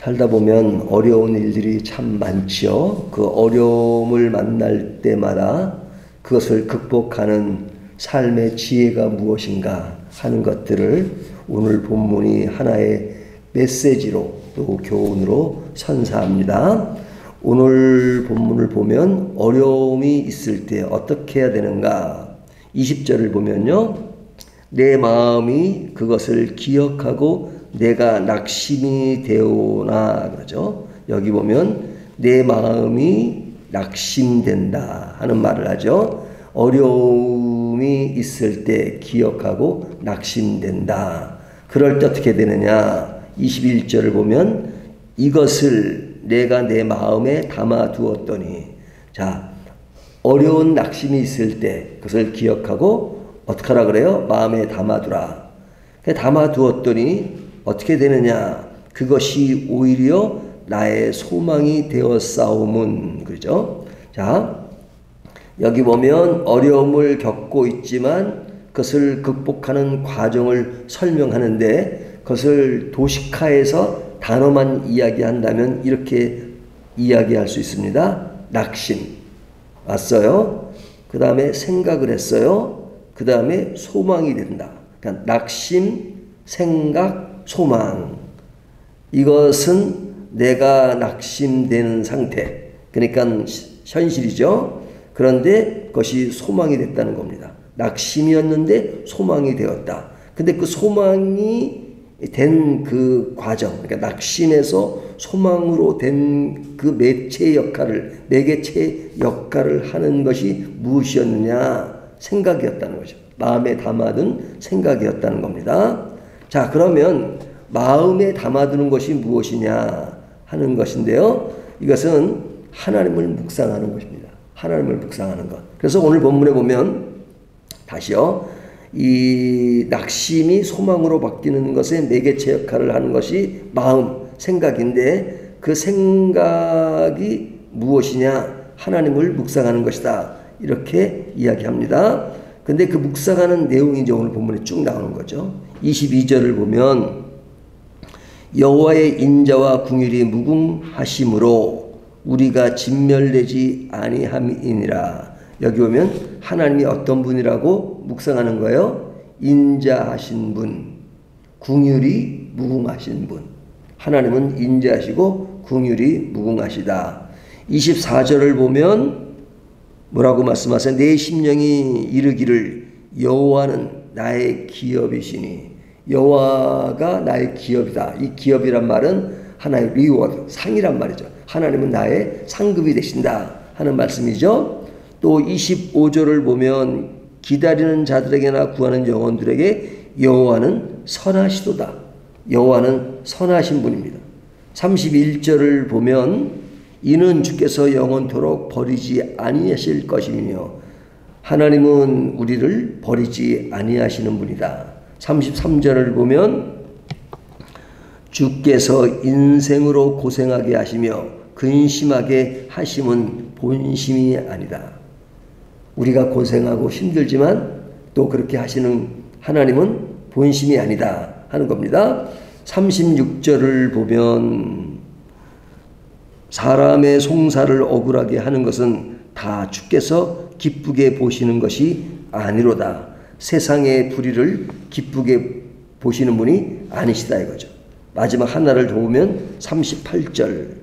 살다 보면 어려운 일들이 참 많지요. 그 어려움을 만날 때마다 그것을 극복하는 삶의 지혜가 무엇인가 하는 것들을 오늘 본문이 하나의 메시지로 또 교훈으로 선사합니다. 오늘 본문을 보면 어려움이 있을 때 어떻게 해야 되는가? 20절을 보면요. 내 마음이 그것을 기억하고 내가 낙심이 되오나 그러죠. 여기 보면 내 마음이 낙심된다 하는 말을 하죠. 어려움이 있을 때 기억하고 낙심된다. 그럴 때 어떻게 되느냐? 21절을 보면 이것을 내가 내 마음에 담아두었더니, 자, 어려운 낙심이 있을 때 그것을 기억하고 어떻게 하라 그래요? 마음에 담아두라. 담아두었더니 어떻게 되느냐? 그것이 오히려 나의 소망이 되었사오문. 그렇죠? 자, 여기 보면 어려움을 겪고 있지만 그것을 극복하는 과정을 설명하는데 그것을 도식화해서 단어만 이야기한다면 이렇게 이야기할 수 있습니다. 낙심 왔어요. 그 다음에 생각을 했어요. 그 다음에 소망이 된다. 그러니까 낙심, 생각, 소망. 이것은 내가 낙심되는 상태. 그러니까 현실이죠. 그런데 그것이 소망이 됐다는 겁니다. 낙심이었는데 소망이 되었다. 근데 그 소망이 된 그 과정, 그러니까 낙심에서 소망으로 된 그 매체 역할을, 매개체 역할을 하는 것이 무엇이었느냐? 생각이었다는 거죠. 마음에 담아둔 생각이었다는 겁니다. 자, 그러면 마음에 담아두는 것이 무엇이냐 하는 것인데요. 이것은 하나님을 묵상하는 것입니다. 하나님을 묵상하는 것. 그래서 오늘 본문에 보면 다시요. 이 낙심이 소망으로 바뀌는 것에 매개체 역할을 하는 것이 마음, 생각인데 그 생각이 무엇이냐? 하나님을 묵상하는 것이다. 이렇게 이야기합니다. 근데 그 묵상하는 내용이 이제 오늘 본문에 쭉 나오는 거죠. 22절을 보면 여호와의 인자와 궁율이 무궁하심으로 우리가 진멸되지 아니함이니라. 여기 보면 하나님이 어떤 분이라고 묵상하는 거예요? 인자하신 분, 궁율이 무궁하신 분. 하나님은 인자하시고 궁율이 무궁하시다. 24절을 보면 뭐라고 말씀하세요? 내 심령이 이르기를 여호와는 나의 기업이시니. 여호와가 나의 기업이다. 이 기업이란 말은 하나의 리워드, 상이란 말이죠. 하나님은 나의 상급이 되신다 하는 말씀이죠. 또 25절을 보면 기다리는 자들에게나 구하는 영혼들에게 여호와는 선하시도다. 여호와는 선하신 분입니다. 31절을 보면 이는 주께서 영원토록 버리지 아니하실 것이며 하나님은 우리를 버리지 아니하시는 분이다. 33절을 보면 주께서 인생으로 고생하게 하시며 근심하게 하심은 본심이 아니다. 우리가 고생하고 힘들지만 또 그렇게 하시는 하나님은 본심이 아니다 하는 겁니다. 36절을 보면 사람의 송사를 억울하게 하는 것은 다 주께서 기쁘게 보시는 것이 아니로다. 세상의 불의를 기쁘게 보시는 분이 아니시다 이거죠. 마지막 하나를 더 보면 38절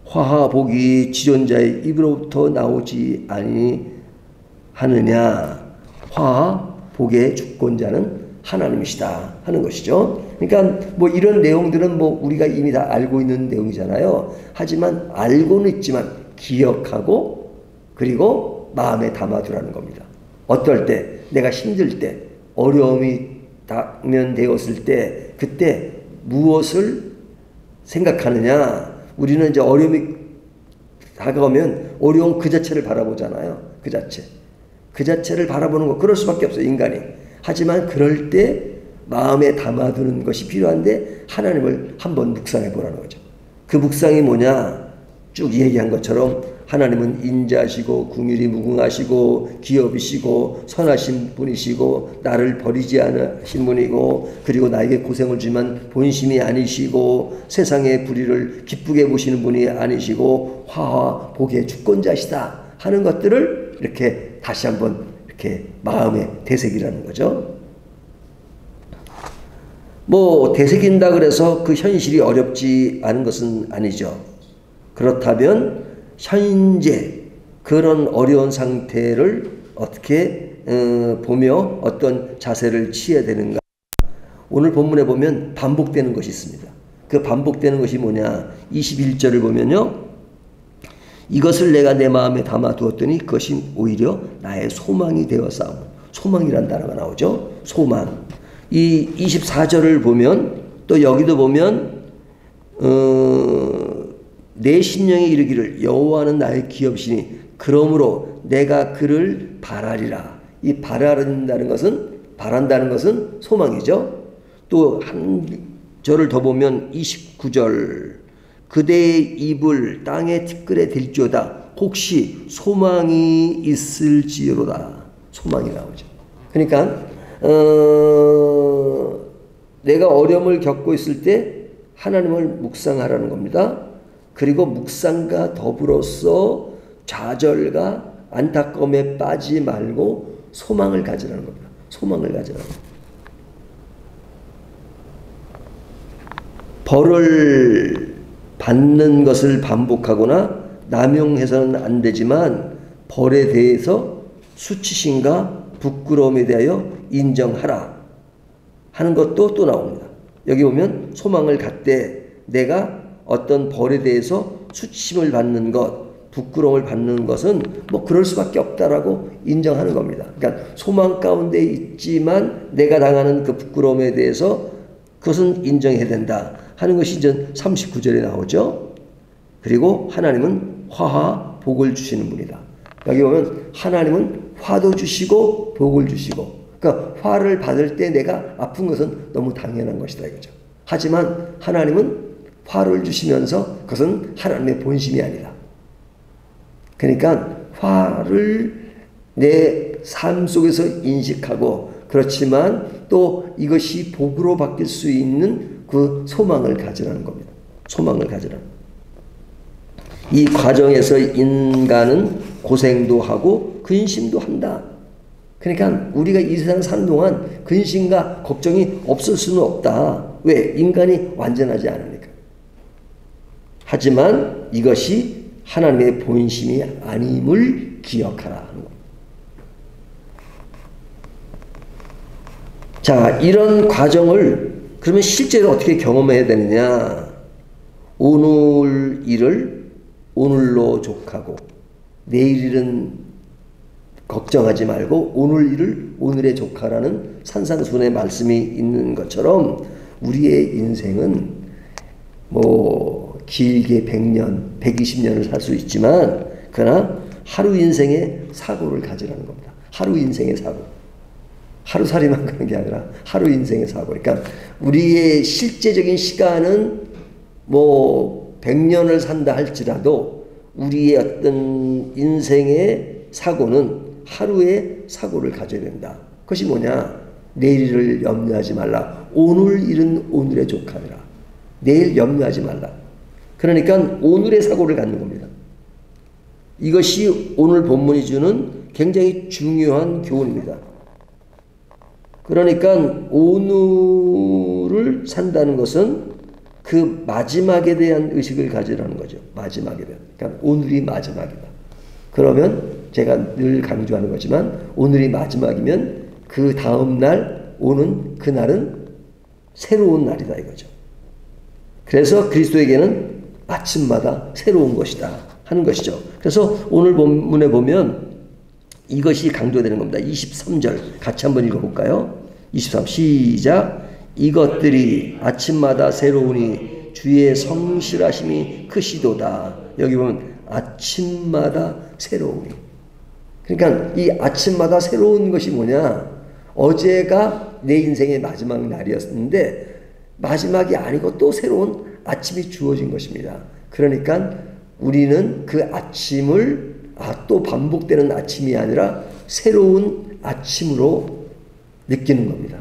화하 복이 지존자의 입으로부터 나오지 아니하느냐. 화하 복의 주권자는 하나님이시다 하는 것이죠. 그러니까 뭐 이런 내용들은 뭐 우리가 이미 다 알고 있는 내용이잖아요. 하지만 알고는 있지만 기억하고 그리고 마음에 담아두라는 겁니다. 어떨 때, 내가 힘들 때, 어려움이 당면되었을 때, 그때 무엇을 생각하느냐? 우리는 이제 어려움이 다가오면 어려움 그 자체를 바라보잖아요. 그 자체. 그 자체를 바라보는 거, 그럴 수밖에 없어요, 인간이. 하지만 그럴 때 마음에 담아두는 것이 필요한데 하나님을 한번 묵상해 보라는 거죠. 그 묵상이 뭐냐? 쭉 얘기한 것처럼 하나님은 인자시고 긍휼이 무궁하시고 기업이시고 선하신 분이시고 나를 버리지 않으신 분이고 그리고 나에게 고생을 주지만 본심이 아니시고 세상의 불의를 기쁘게 보시는 분이 아니시고 화와 복의 주권자시다 하는 것들을 이렇게 다시 한번 이렇게 마음에 되새기라는 거죠. 뭐 되새긴다 그래서 그 현실이 어렵지 않은 것은 아니죠. 그렇다면 현재 그런 어려운 상태를 어떻게 보며 어떤 자세를 취해야 되는가. 오늘 본문에 보면 반복되는 것이 있습니다. 그 반복되는 것이 뭐냐. 21절을 보면요. 이것을 내가 내 마음에 담아두었더니 그것이 오히려 나의 소망이 되어 싸움. 소망이란 단어가 나오죠. 소망. 이 24절을 보면 또 여기도 보면 내 심령에 이르기를 여호와는 나의 기업이시니 그러므로 내가 그를 바라리라. 이 바라린다는 것은 바란다는 것은 소망이죠. 또 한 절을 더 보면 29절 그대의 입을 땅의 티끌에 댈지어다 혹시 소망이 있을지로다. 소망이 나오죠. 그러니까 내가 어려움을 겪고 있을 때 하나님을 묵상하라는 겁니다. 그리고 묵상과 더불어서 좌절과 안타까움에 빠지지 말고 소망을 가지라는 겁니다. 소망을 가지라는 겁니다. 벌을 받는 것을 반복하거나 남용해서는 안 되지만 벌에 대해서 수치심과 부끄러움에 대하여 인정하라 하는 것도 또 나옵니다. 여기 보면 소망을 갖되 내가 어떤 벌에 대해서 수치심을 받는 것, 부끄러움을 받는 것은 뭐 그럴 수밖에 없다라고 인정하는 겁니다. 그러니까 소망 가운데 있지만 내가 당하는 그 부끄러움에 대해서 그것은 인정해야 된다 하는 것이 이제 39절에 나오죠. 그리고 하나님은 화와 복을 주시는 분이다. 여기 보면 하나님은 화도 주시고 복을 주시고, 그러니까 화를 받을 때 내가 아픈 것은 너무 당연한 것이다 이거죠. 하지만 하나님은 화를 주시면서 그것은 하나님의 본심이 아니다. 그러니까 화를 내 삶 속에서 인식하고 그렇지만 또 이것이 복으로 바뀔 수 있는 그 소망을 가지라는 겁니다. 소망을 가지라는. 이 과정에서 인간은 고생도 하고 근심도 한다. 그러니까 우리가 이 세상 사는 동안 근심과 걱정이 없을 수는 없다. 왜? 인간이 완전하지 않으니까. 하지만 이것이 하나님의 본심이 아님을 기억하라 하는 겁니다. 자, 이런 과정을 그러면 실제로 어떻게 경험해야 되느냐? 오늘 일을 오늘로 족하고 내일 일은 걱정하지 말고 오늘 일을 오늘에 족하라는 산상수훈의 말씀이 있는 것처럼 우리의 인생은 뭐 길게 100년, 120년을 살 수 있지만 그러나 하루 인생의 사고를 가지라는 겁니다. 하루 인생의 사고. 하루살이만 그런 게 아니라 하루 인생의 사고. 그러니까 우리의 실제적인 시간은 뭐 100년을 산다 할지라도 우리의 어떤 인생의 사고는 하루의 사고를 가져야 된다. 그것이 뭐냐? 내일을 염려하지 말라. 오늘 일은 오늘에 족하니라. 내일 염려하지 말라. 그러니까 오늘의 사고를 갖는 겁니다. 이것이 오늘 본문이 주는 굉장히 중요한 교훈입니다. 그러니까 오늘을 산다는 것은 그 마지막에 대한 의식을 가지라는 거죠. 마지막에 대한. 그러니까 오늘이 마지막이다. 그러면 제가 늘 강조하는 거지만 오늘이 마지막이면 그 다음 날 오는 그날은 새로운 날이다 이거죠. 그래서 그리스도에게는 아침마다 새로운 것이다 하는 것이죠. 그래서 오늘 본문에 보면 이것이 강조되는 겁니다. 23절 같이 한번 읽어볼까요? 23 시작. 이것들이 아침마다 새로우니 주의 성실하심이 크시도다. 여기 보면 아침마다 새로우니. 그러니까 이 아침마다 새로운 것이 뭐냐? 어제가 내 인생의 마지막 날이었는데 마지막이 아니고 또 새로운 아침이 주어진 것입니다. 그러니까 우리는 그 아침을 또 반복되는 아침이 아니라 새로운 아침으로 느끼는 겁니다.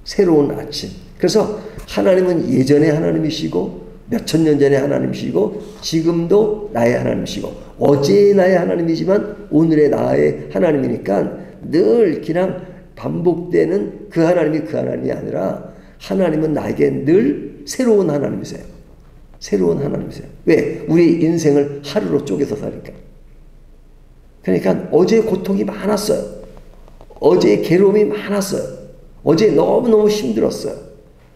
새로운 아침. 그래서 하나님은 예전에 하나님이시고 몇천 년 전에 하나님이시고 지금도 나의 하나님이시고 어제의 나의 하나님이지만 오늘의 나의 하나님이니까 늘 그냥 반복되는 그 하나님이 아니라 하나님은 나에게 늘 새로운 하나님이세요. 새로운 하나님이세요. 왜? 우리 인생을 하루로 쪼개서 사니까. 그러니까 어제 고통이 많았어요. 어제 괴로움이 많았어요. 어제 너무너무 힘들었어요.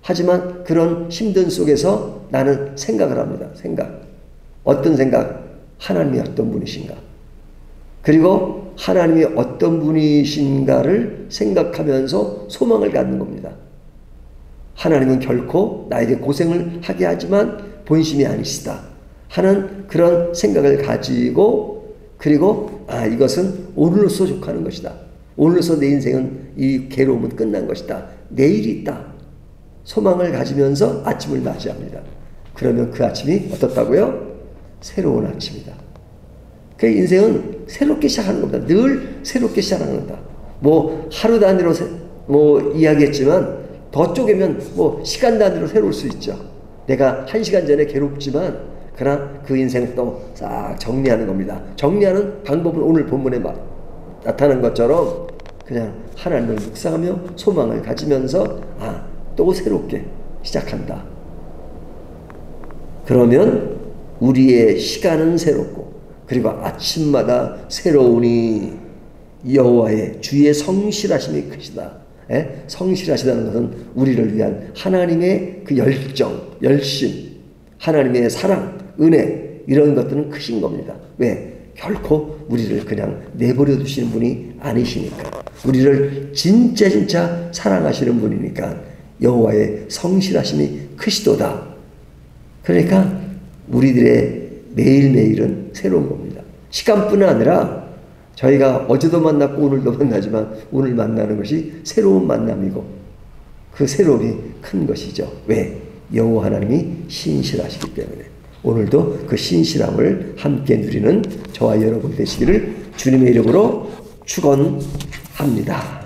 하지만 그런 힘든 속에서 나는 생각을 합니다. 생각. 어떤 생각? 하나님이 어떤 분이신가? 그리고 하나님이 어떤 분이신가를 생각하면서 소망을 갖는 겁니다. 하나님은 결코 나에게 고생을 하게 하지만 본심이 아니시다 하는 그런 생각을 가지고 그리고 이것은 오늘로서 족하는 것이다. 오늘로서 내 인생은 이 괴로움은 끝난 것이다. 내일이 있다. 소망을 가지면서 아침을 맞이합니다. 그러면 그 아침이 어떻다고요? 새로운 아침이다. 그 인생은 새롭게 시작하는 겁니다. 늘 새롭게 시작하는 겁니다. 뭐 하루 단위로 이야기했지만 더 쪼개면 시간 단위로 새로울 수 있죠. 내가 1시간 전에 괴롭지만 그러나 그 인생을 또 싹 정리하는 겁니다. 정리하는 방법은 오늘 본문에 나타난 것처럼 그냥 하나님을 묵상하며 소망을 가지면서 또 새롭게 시작한다. 그러면 우리의 시간은 새롭고 그리고 아침마다 새로우니 여호와의 주의 성실하심이 크시다. 성실하시다는 것은 우리를 위한 하나님의 그 열정, 열심, 하나님의 사랑, 은혜 이런 것들은 크신 겁니다. 왜? 결코 우리를 그냥 내버려 두시는 분이 아니시니까. 우리를 진짜 사랑하시는 분이니까 여호와의 성실하심이 크시도다. 그러니까 우리들의 매일매일은 새로운 겁니다. 시간뿐 아니라 저희가 어제도 만났고 오늘도 만나지만 오늘 만나는 것이 새로운 만남이고 그 새로움이 큰 것이죠. 왜? 여호와 하나님이 신실하시기 때문에. 오늘도 그 신실함을 함께 누리는 저와 여러분 되시기를 주님의 이름으로 축원합니다.